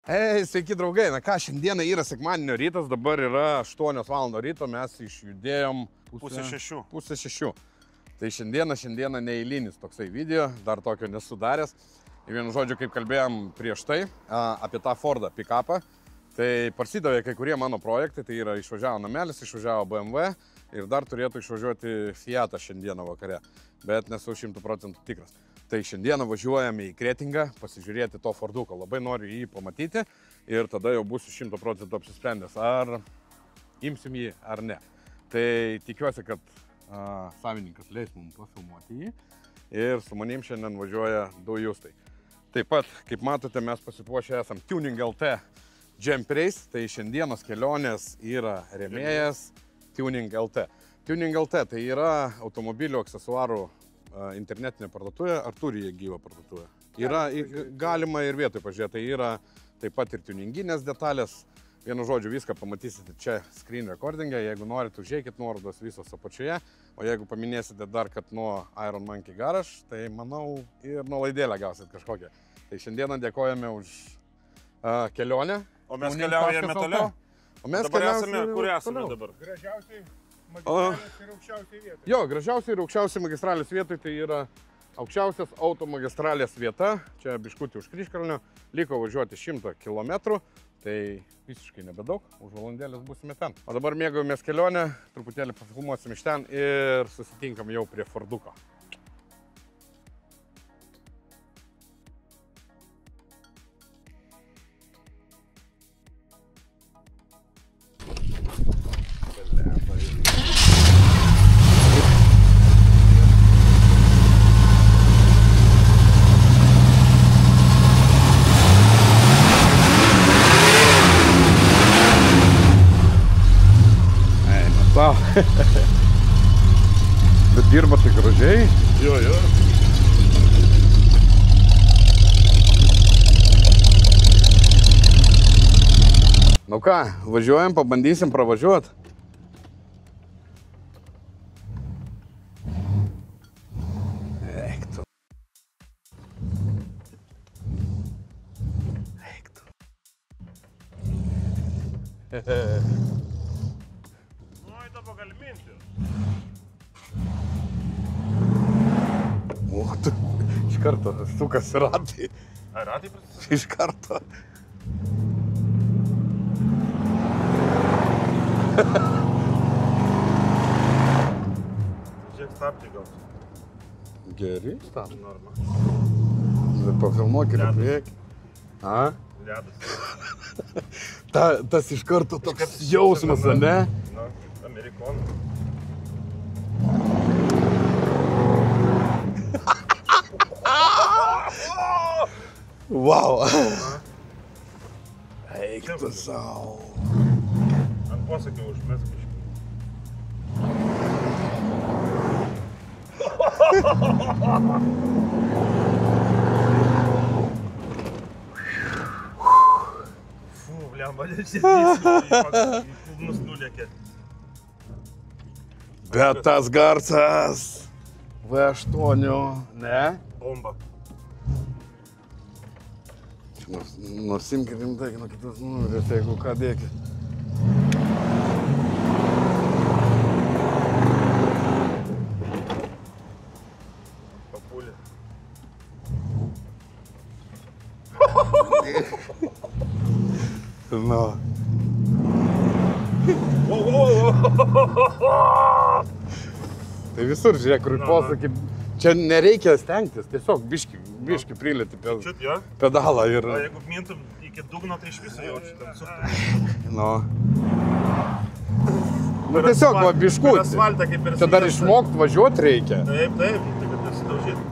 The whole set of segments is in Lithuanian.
Sveiki draugai, na ką, šiandieną yra sekmadienio rytas, dabar yra 8 val. Ryto, mes išjudėjom pusę šešių. Tai šiandieną neeilinis toksai video, dar tokio nesudaręs. Ir vienu žodžiu, kaip kalbėjom prieš tai, apie tą Fordą pick-upą, tai parsidavė kai kurie mano projektai, tai yra išvažiavo namelis, išvažiavo BMW ir dar turėtų išvažiuoti Fiatą šiandieną vakare, bet nesu 100% tikras. Tai šiandieną važiuojame į Kretingą pasižiūrėti to Forduko. Labai noriu jį pamatyti ir tada jau būsiu 100% apsisprendęs, ar imsim jį ar ne. Tai tikiuosi, kad savininkas leis mums pafilmuoti jį ir su manim šiandien važiuoja du justai. Taip pat, kaip matote, mes pasipuošę esam Tuning LT džemperiais, tai šiandienos kelionės yra rėmėjas Tuning LT. Tuning LT tai yra automobilių aksesuarų internetinė parduotuvė, ar turi jie gyvą parduotuvę? Yra, galima ir vietoj pažiūrėti, tai yra taip pat ir tuninginės detalės. Vienu žodžiu, viską pamatysite čia screen recording'e, jeigu norite, užeikit nuorodos visos apačioje, o jeigu paminėsite dar, kad nuo Iron Monkey Garage, tai manau ir nuolaidėlę gausit kažkokią. Tai šiandieną dėkojame už kelionę. O mes keliaujame toliau? O mes dabar esame, kur esame dabar? Gražiausiai magistralės ir aukščiausiai vietoj. Jo, gražiausiai ir aukščiausiai magistralės vietoj, tai yra aukščiausias automagistralės vieta, čia biškutį už Kryžkalnio, liko važiuoti 100 km, tai visiškai nebedaug, už valandėlės būsime ten. O dabar mėgaujamės kelionę, truputėlį pafilmuosim iš ten ir susitinkam jau prie Forduko. Bet dirba tai gražiai. Jo. Nu ką, važiuojam, pabandysim pravažiuot. Eik tu. O, tu iš karto sukasi ratai. Ar ratai prasidės? Iš karto. Žiūrėk, stabdį gal. Geri, tam. Norma. Pafilmuok ir priekį. Ledas. Tas iš karto toks jausmas, ne? Na, amerikonų. Wow! Eik tu savo. Ant posakio užmesk biškį. Fū, blemba, širdys į kulnus nulėkė. Bet tas garsas V8, ne? Bomba. Nors imkit rimtai, nuo kitos numerės, jeigu ką dėkit. Papulė. Nu. Tai visur, žiūrėk, kur posakį, čia nereikia stengtis, tiesiog biški prilėti pedalą ir... O jeigu mintum iki dugno, tai iš viso jaučiu, ten suktum. Nu. Nu tiesiog, va, biškut. Čia dar išmokt važiuoti reikia. Taip, tai kad nesidaužyti.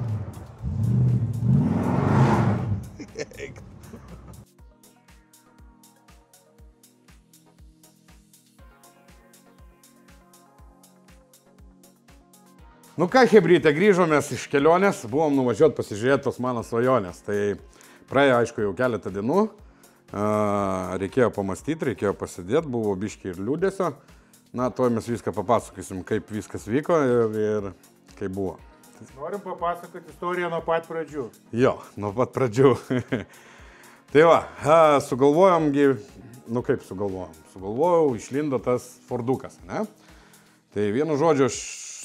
Nu ką, hebrytė, grįžomės iš kelionės, buvom nuvažiuoti pasižiūrėti tos mano svajonės. Tai praėjo, aišku, jau keletą dienų, reikėjo pamastyti, reikėjo pasidėti, buvo biški ir liūdėsio. Na, tuoj mes viską papasakysim, kaip viskas vyko ir kaip buvo. Norim papasakoti istoriją nuo pat pradžių. Jo, nuo pat pradžių. Tai va, sugalvojomgi, nu kaip sugalvojom? Sugalvojau, išlindo tas Fordukas, ne? Tai vienu žodžiu, aš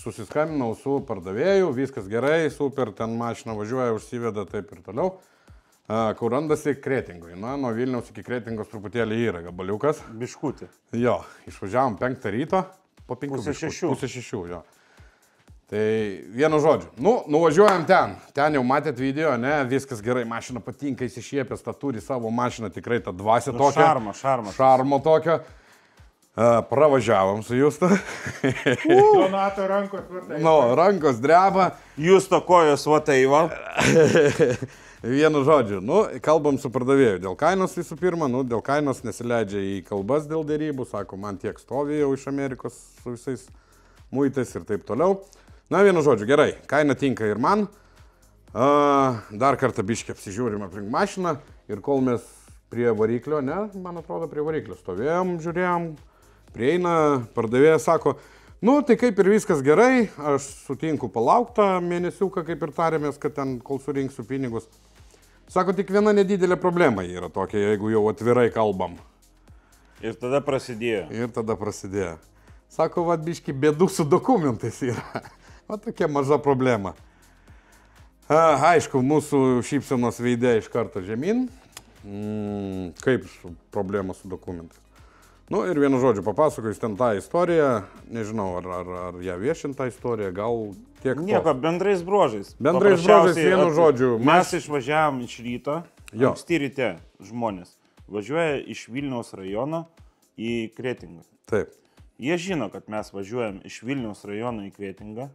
susiskambinau su pardavėju, viskas gerai, super, ten mašina važiuoja, užsiveda taip ir toliau. Kur randasi Kretingui. Na, nuo Vilniaus iki Kretingos truputėlį yra gabaliukas. Biškutį. Jo, išvažiavom 5 ryto, po 5 Pusę šešių. Pusę 6, jo. Tai vienu žodžiu, nuvažiuojam ten. Ten jau matėt video, ne, viskas gerai, mašina patinka, įsišiepęs, tą turi savo mašiną, tikrai tą dvasę tokią. Šarmo tokio. Pravažiavom su Justu. Donato rankos vartai. Rankos dreba. Justo kojos vataiva. Vienu žodžiu, kalbam su pardavėju. Dėl kainos visų pirma, dėl kainos nesileidžia į kalbas dėl dėrybų, sako, man tiek stovėjau iš Amerikos su visais muitais ir taip toliau. Na, vienu žodžiu, gerai, kaina tinka ir man. Dar kartą biškį apsižiūrim aplink mašiną ir kol mes prie variklio, man atrodo, prie variklio stovėjom, žiūrėjom, prieina, pardavėjas sako, tai kaip ir viskas gerai, aš sutinku palauktą mėnesiuką, kaip ir tarėmės, kad ten kol surinksiu pinigus. Sako, tik viena nedidelė problema yra tokia, jeigu jau atvirai kalbam. Ir tada prasidėjo. Sako, biški bėdų su dokumentais yra. O tokia maža problema. Aišku, mūsų šypsenos veidė iš karto žemyn. Kaip problema su dokumentais? Ir vienu žodžiu papasakojus ten tą istoriją. Nežinau, ar ją viešint tą istoriją, gal tiek to. Nieko, bendrais bruožais. Bendrais bruožais, vienu žodžiu. Mes išvažiavom iš ryto, anksti ryte žmonės važiuoja iš Vilniaus rajono į Kretingą. Taip. Jie žino, kad mes važiuojam iš Vilniaus rajono į Kretingą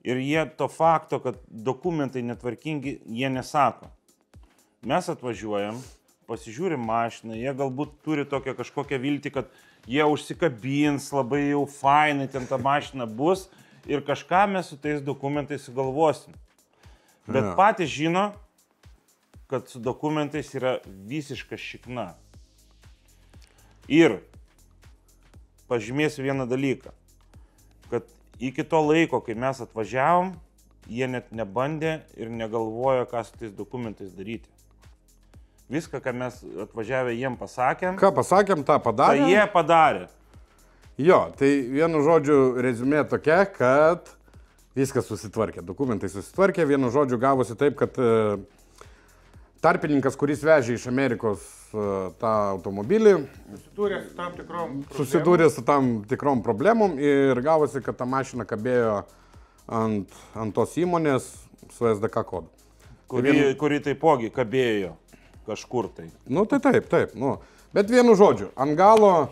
ir jie to fakto, kad dokumentai netvarkingi, jie nesako. Mes atvažiuojam, pasižiūrim mašiną, jie galbūt turi tokią kažkokią viltį, kad jie užsikabins, labai jau fainai ten ta mašina bus ir kažką mes su tais dokumentais sugalvosim. Bet patys žino, kad su dokumentais yra visiška šikna. Ir pažymėsiu vieną dalyką, kad iki to laiko, kai mes atvažiavom, jie net nebandė ir negalvojo, ką su tais dokumentais daryti. Viską, ką mes atvažiavę jiem pasakėm. Ką pasakėm, tą padarė. Tai jie padarė. Jo, tai vienu žodžiu rezumė tokia, kad viskas susitvarkė, dokumentai susitvarkė, vienu žodžiu gavosi taip, kad tarpininkas, kuris vežė iš Amerikos tą automobilį, susidūrė su tam tikrom problemom ir gavosi, kad ta mašina kabėjo ant tos įmonės su SDK kodu. Kuri taipogi kabėjo kažkur tai. Tai taip. Bet vienu žodžiu, ant galo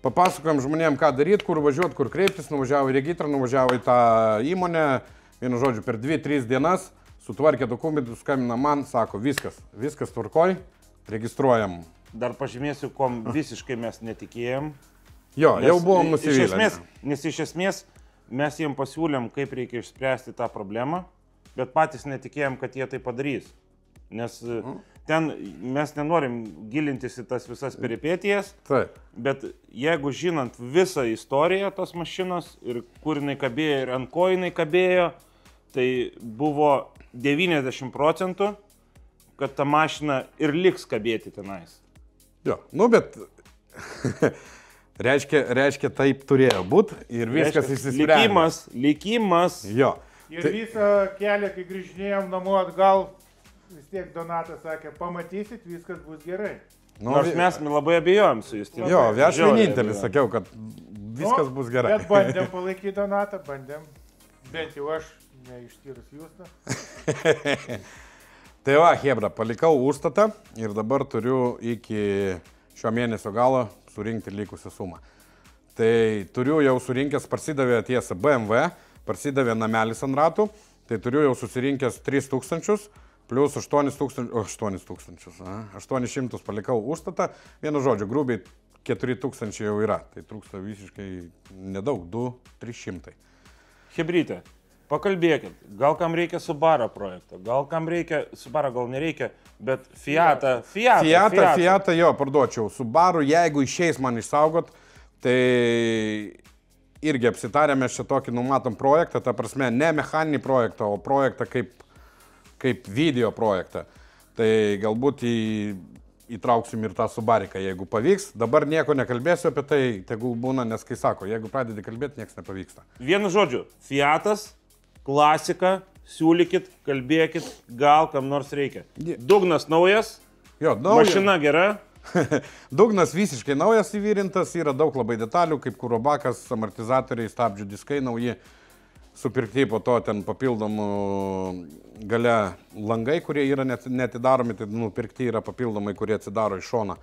papasakojom žmonėm, ką daryti, kur važiuoti, kur kreiptis, nuvažiavo į registrą, nuvažiavo į tą įmonę, vienu žodžiu, per 2-3 dienas sutvarkė dokumentus, skambina man, sako, viskas tvarkoj, registruojam. Dar pažymėsiu, ko visiškai mes netikėjom. Jo, jau buvom nusivylę. Nes iš esmės mes jiem pasiūlėm, kaip reikia išspręsti tą problemą, bet patys netikėjom, kad jie tai padarys. Nes ten mes nenorim gilintis į tas visas peripetijas, bet jeigu žinant visą istoriją tos mašinos ir kur jinai kabėjo ir ant ko jinai kabėjo, tai buvo 90%, kad ta mašina ir liks kabėti tenais. Jo, bet reiškia taip turėjo būti ir viskas išsisprendė. Likimas. Jo. Ir visą kelią, kai grįžinėjom namo atgal, vis tiek Donatas sakė, pamatysit, viskas bus gerai. Nors mes labai abejojom su Justinu. Jo, aš vienintelis sakiau, kad viskas bus gerai. Bet bandėm palaikyti Donatą, bent jau aš, neištyrus Justą. Tai va, hebra, palikau užstatą ir dabar turiu iki šio mėnesio galo surinkti likusią sumą. Tai turiu jau surinkęs, parsidavė tiesa BMW, parsidavė namelis ant ratų, tai turiu jau susirinkęs 3000 plus 800 palikau užstatą. Vienu žodžiu, grubiai 4000 jau yra, tai trūksta visiškai nedaug, 2-300. Hebrytė. Pakalbėkit, gal kam reikia Subaru projektą, gal kam reikia, Subaru gal nereikia, bet Fiatą jo, parduočiau. Subaru, jeigu išeis man išsaugot, tai irgi apsitarėme čia tokį numatom projektą, ta prasme, ne mechaninį projektą, o projektą kaip video projektą. Tai galbūt į įtrauksim ir tą Subariką, jeigu pavyks. Dabar nieko nekalbėsiu apie tai, tegul būna, nes kai sako, jeigu pradedi kalbėti, niekas nepavyksta. Vienu žodžiu, Fiatas, klasika, siūlykit, kalbėkit, gal kam nors reikia. Dugnas naujas, Jo, naujas. mašina gera. Dugnas visiškai naujas įvyrintas, yra daug labai detalių, kaip kurobakas, amortizatoriai, stabdžių diskai nauji. Supirkti po to ten papildomų gale langai, kurie yra netidaromi, tai nupirkti yra papildomai, kurie atsidaro iš šoną.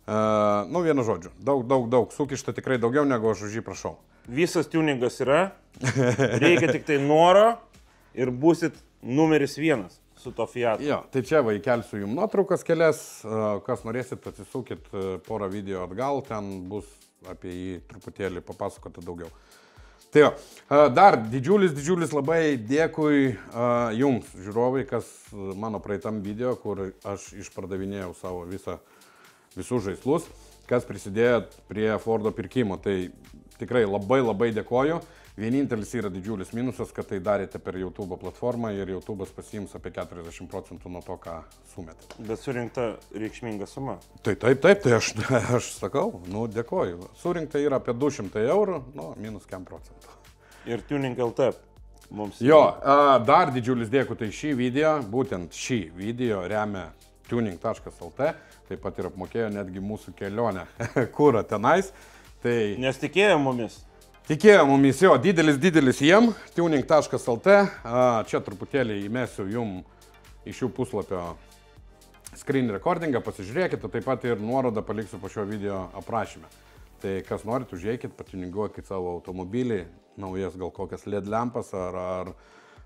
Vienu žodžiu, daug, sukišta tikrai daugiau negu aš už jį prašau. Visas tuningas yra, reikia tik tai noro ir būsit numeris 1 su to Fiatu. Jo, tai čia va įkelsiu jums nuotraukas kelias, kas norėsit, atsisukit porą video atgal, ten bus apie jį truputėlį papasakota daugiau. Tai jo, dar didžiulis labai dėkui jums, žiūrovai, kas mano praeitam video, kur aš išpardavinėjau savo visus žaislus, kas prisidėjo prie Fordo pirkimo. Tai tikrai labai dėkoju. Vienintelis yra didžiulis minusas, kad tai darėte per YouTube platformą ir YouTube'as pasiims apie 40% nuo to, ką sumetė. Bet surinkta reikšminga suma. Tai taip, tai aš sakau, dėkoju. Surinkta yra apie 200 eurų, minus 5%. Ir Tuning LT mums. Jo, dar didžiulis dėkui, tai būtent šį video remia tuning.lt, taip pat ir apmokėjo netgi mūsų kelionę, kurą tenais. Tai... Nes tikėjo mumis. Tikėjo mumis, jo, didelis jiem, tuning.lt, čia truputėlį įmesiu jum iš jų puslapio screen recordingą, pasižiūrėkite, taip pat ir nuorodą paliksiu po šio video aprašyme. Tai kas norit, užėjkit, patiuninguokit savo automobilį, naujas gal kokias LED lempas ar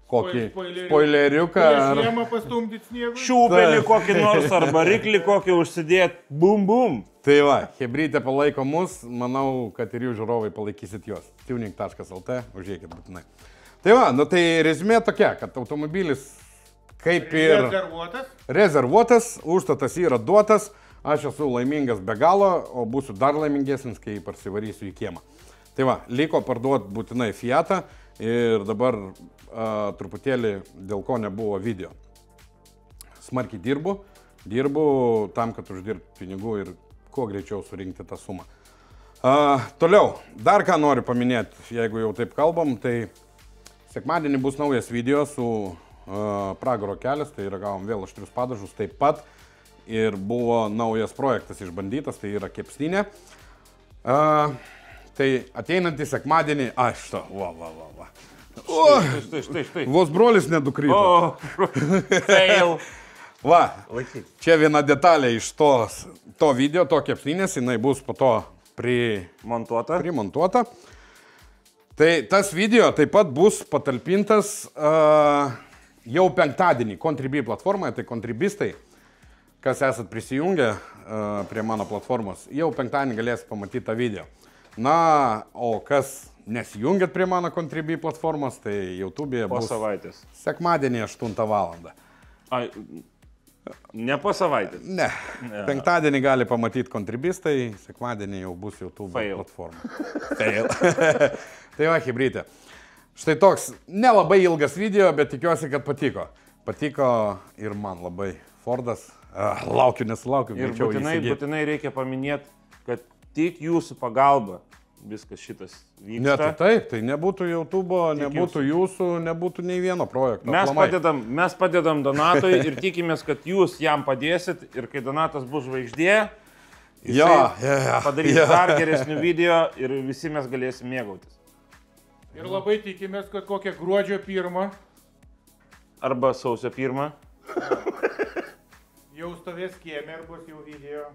kokį spoileriuką. Žiemą pastumdyti sniegą. Šūpelį kokį nors ar variklį kokį užsidėt, bum. Tai va, Hebrytė palaiko mus, manau, kad ir jūs žiūrovai palaikysit juos. Tuning.lt, užėjkit būtinai. Tai va, tai rezumė tokia, kad automobilis kaip ir rezervuotas, užstatas yra duotas, aš esu laimingas be galo, o būsiu dar laimingesnis, kai parsivarysiu į kiemą. Tai va, liko parduoti būtinai Fiatą ir dabar truputėlį dėl ko nebuvo video. Smarkiai dirbu tam, kad uždirbti pinigų ir kuo greičiau surinkti tą sumą. Toliau, dar ką noriu paminėti, jeigu jau taip kalbam, tai sekmadienį bus naujas video su Pragaro kelias, tai gavom vėl aštrius padažus, taip pat ir buvo naujas projektas išbandytas, tai yra kepsninė. Tai ateinantį sekmadienį, va. Štai. Vos brolis nedukryto. Fail. Va, čia viena detalė iš to video, to kepsninės, jinai bus po to primontuota. Tai tas video taip pat bus patalpintas jau penktadienį Contribui platformoje, tai kontribistai, kas esat prisijungę prie mano platformos, jau penktadienį galės pamatyti tą video. Na, o kas nesijungiat prie mano Contribui platformos, tai YouTube'e bus sekmadienį 8 valandą. Ne po savaitės? Ne. Penktadienį gali pamatyti kontribistai, sekmadienį jau bus YouTube platforma. Fail. Tai va, Hebrytė. Štai toks nelabai ilgas video, bet tikiuosi, kad patiko. Patiko ir man labai Fordas. Laukiu, nesulaukiu. Ir būtinai reikia paminėti, kad tik jūsų pagalba viskas šitas vyksta. Ne, tai taip, tai nebūtų YouTube'o, nebūtų jūsų, nebūtų nei vieno projekto. Mes padedam Donatui ir tikimės, kad jūs jam padėsit ir kai Donatas bus žvaigždė, padarys dar geresnių video ir visi mes galėsim mėgautis. Ir labai tikimės, kad kokią gruodžio 1 arba sausio 1 jau stovės kieme ir bus jau video.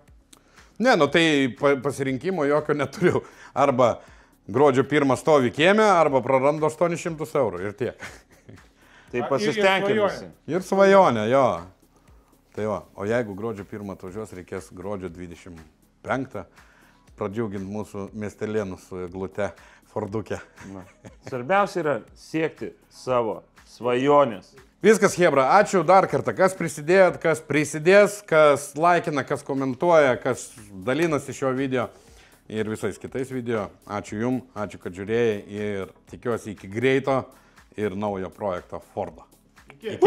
Ne, tai pasirinkimo jokio neturiu. Arba gruodžio 1 stovi kieme, arba prarandu 800 eurų ir tiek. Tai pasistengime visi. Ir svajonė, jo. Tai va, o jeigu gruodžio 1 atvažiuos, reikės gruodžio 25 pradžiuginti mūsų miestelėnus glute Forduke. Svarbiausia yra siekti savo svajonės. Viskas, Hebra, ačiū dar kartą, kas prisidėjot, kas prisidės, kas laikina, kas komentuoja, kas dalinasi šio video ir visais kitais video. Ačiū jum, ačiū, kad žiūrėjai ir tikiuosi iki greito ir naujo projekto Fordo. Iki.